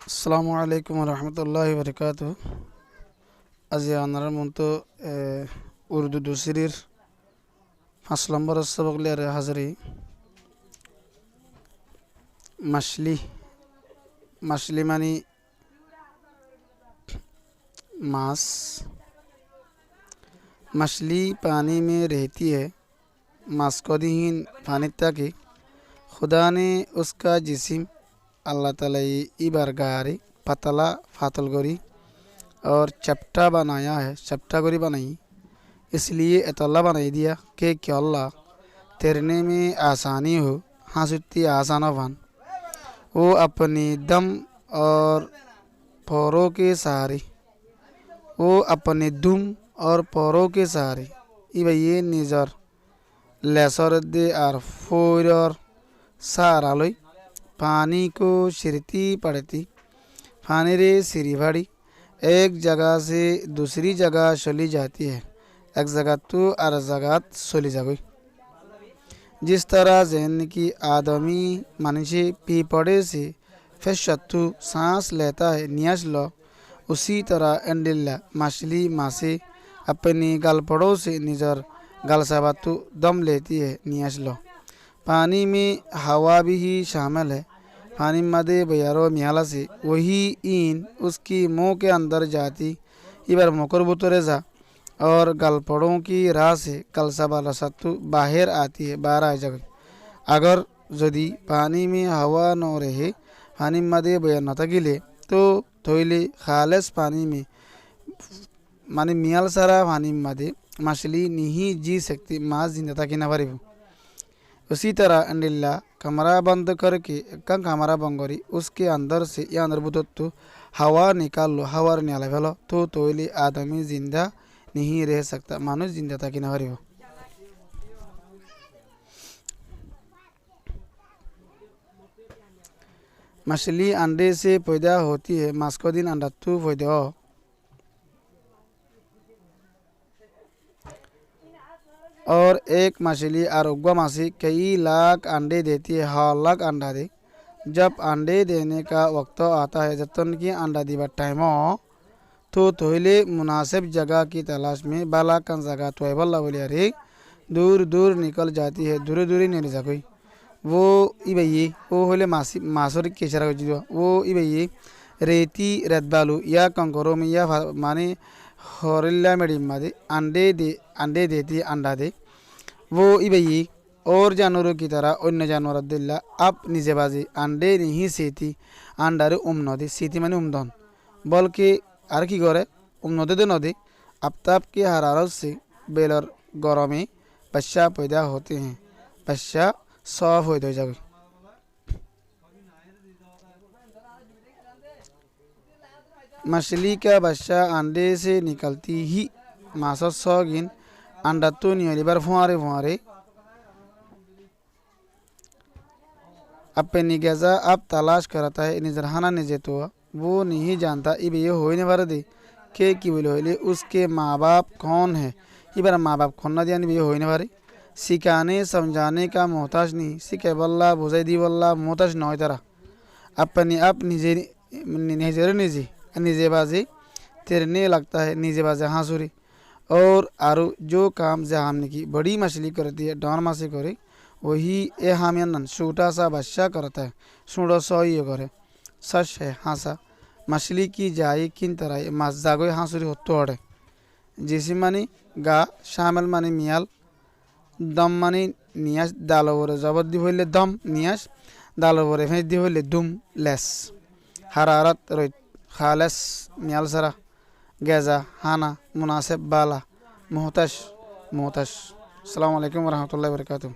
আসসালামু আলাইকুম রহমতুল্লাহি বারকাতুহু। আজি আনার মতো উর্দু দুসিরির 5 নম্বর সবক লিয়ারে হাজারি मछली। मछली मानी मांस। मछली पानी में रहती है, मांसकोदहीन पानी तक। खुदा ने उसका जिस्म अल्लाह ताला इबारगारी पतला फातलगोरी और चपटा बनाया है, चपटा गोरी बनाई, इसलिए अतल्ला बनाई दिया कि क्या अल्लाह तैरने में आसानी हो, हंसती आसान बन। वो अपनी दम और पोरों के सहारे, वो अपने दुम और पोरों के सहारे ये निजर लेसर दे और फोर और सारा लोई पानी को सिरती पड़ती। पानी रे सिरी भाड़ी एक जगह से दूसरी जगह चली जाती है, एक जगह तो और जगह चली जागई। जिस तरह जहन की आदमी मनुष्य पीपड़े से फशतु सांस लेता है नियाज लो, उसी तरह अंडिल्ला मछली मासे अपनी गलपड़ों से निजर गलसबातु दम लेती है नियाज लो। पानी में हवा भी ही शामिल है। पानी मदे बयारो मियाला से वही इन उसकी मुंह के अंदर जाती, इबर मुकर बुतरे जा और गलपड़ों की राह से कलसबा रसतु बाहर आती है, बाहर आ जगह। अगर यदि पानी में हवा न रहे, पानी मदे बया न तगिले, तो थोइले खालस पानी में माने मियाल सारा पानी मदे मछली नहीं जी सकती, मास जिंदा तक न भरी। उसी तरह अंडिल्ला कमरा बंद करके कं कमरा बंगोरी उसके अंदर से या अंदर बुतो हवा निकाल लो, हवा निकाले फेलो, तो तोइले आदमी जिंदा नहीं रह सकता, मानुष जिंदा तक न भरी। मछली अंडे से पैदा होती है, मास्कोदिन अंडा तू पैदा हो। और एक मछली आरोग्य मासी कई लाख अंडे देती है, 1,00,000 अंडा दे। जब अंडे देने का वक्त आता है, जब तक की अंडा दीबा टाइम हो, तो तोहले मुनासिब जगह की तलाश में बाला कन जगह तो बल्ला बोलिया रे दूर दूर निकल जाती है, दूर दूर ही नहीं जा कोई। वो इबैये वो होले मासी मासुर केचरा वो इबैये रेती रद्दालू या कंकरों में या माने हॉरिल्ला मेडी मादे अंडे देती अंडा दे। वो इबैये और जानवरों की तरह अन्य जानवर अब्दुल्ला अब निजेबाजी अंडे नहीं सेती अंडारे उमनदे सीती माने उमदन, बल्कि আর কি করে নদীতে नदी आफ्ताब की हरारत से बेलर गरमे बच्चा पैदा होते हैं, बच्चा साफ हो जाए। मछली का बच्चा अंडे से निकलती ही मासा 100 गिन अंडा तो नहीं बार फुआरे फुआरे अपनी गजा अब तलाश करता है निजरहाना निजे तो वो नहीं जानता इब ये होने वाले दे कि बोले उसके माँ बाप कौन है। ये बार माँ बाप कौन ना दिया ये होने वाले सिखाने समझाने का मोहताज नहीं, सिखे बल्ला बुझाई दी बल्ला मोहताज न हो तरह अपनी आप निजे निजे निजे निजे बाजे तेरने लगता है, निजे बाजे हाँसुरी। और आरु जो काम जहामने की बड़ी मछली करती है डॉन मासी करे, वही ए हामियन छोटा सा बच्चा करता है, सूढ़ो सौ ये करे। सच है हाँसा मछली की जाए किन तरह मास जागो हाँसुरी होतो है। जिसी मानी गा शामिल मानी मियाल दम मानी नियास दालो वरे जबर दी होले दम नियास दालो वरे फेंच दी होले दुम लेस हरारत रोई खालस मियाल सरा गैजा हाना मुनासिब बाला मोहतश मोहतश। अस्सलामु अलैकुम वरहमतुल्लाहि वबरकातुहू।